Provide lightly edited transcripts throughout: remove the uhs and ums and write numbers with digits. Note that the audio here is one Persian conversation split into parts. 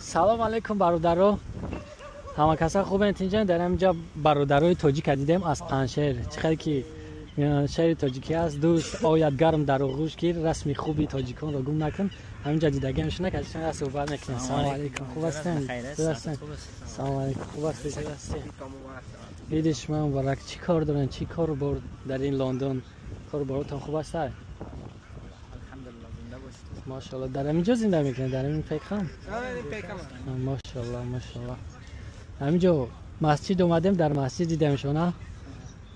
سلام علیکم برادرها. همه کسا خوبن اینجا؟ در اینجا برادرای تاجیک دیدیم از پنشهر. چقدر که شهر تاجیکی است. دوست آید گرم در آغوش گیر، رسمی خوبی تاجیکان را گم نکن. همینجا دیدگیمش نکردین از صحبت نکنین. سلام علیکم. خوب هستین؟ سلام علیکم. خوب هستین؟ عید شما مبارک. چی کار دارین؟ چی کار برد در این لندن؟ کار براتون خوب است؟ ماشاءالله. در اینجا زنده میکنید؟ در این پیکم؟ این پیکم. ماشاءالله ماشاءالله. همینجا مسجد اومدیم، در مسجد دیدیم شما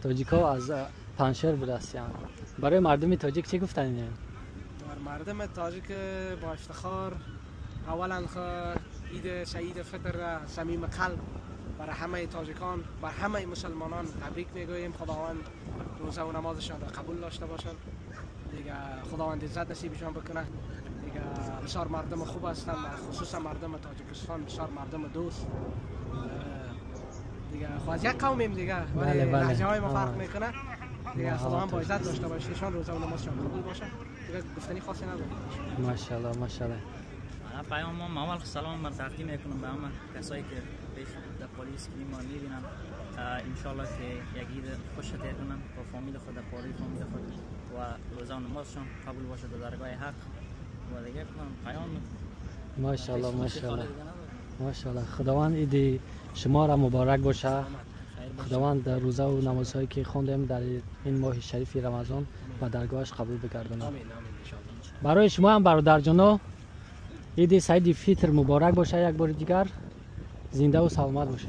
تاجیکا از پنشهر بود است. برای مردم تاجیک چی گفتن این؟ مردم تاجیک با افتخار اولا عید شهید فطر صمیم قلب برای همه تاجیکان، برای همه مسلمانان تبریک میگوییم. خداوند روزه و نمازشان را قبول داشته باشند. دیگه خداوند عزت نصیبشان بکنه. دیگه بسیار مردم خوب هستند، خصوصا مردم تاجیکستان بسیار مردم دوست. دیگه خواهد یک قومیم دیگه، ولی لهجه های ما فرق میکنه. دیگه خداوند با عزت داشته باشیشان، روزه و نمازشان قبول باشه. دیگه گفتنی خاصی نداره. ماشاءالله ماشاءالله. پیام ما اول سلام من تقدیم میکنم به همه کسایی که پیش در پلیس ما میبینن. ان شاء الله که یک عید خوش کنن با فامیل خود، در پاری فامیل خود و روزه و نمازشان قبول باشه در درگاه حق. و دیگه پیام ماشاءالله ماشاءالله ماشاءالله. خداوند عید شما را مبارک باشه. خداوند در روزه و نمازهایی که خوندیم در این ماه شریف رمضان و درگاهش قبول بگردونه. برای شما هم برادر جانا عید سعید فطر مبارک باشه. یک بار دیگر زنده و سلامت باشه.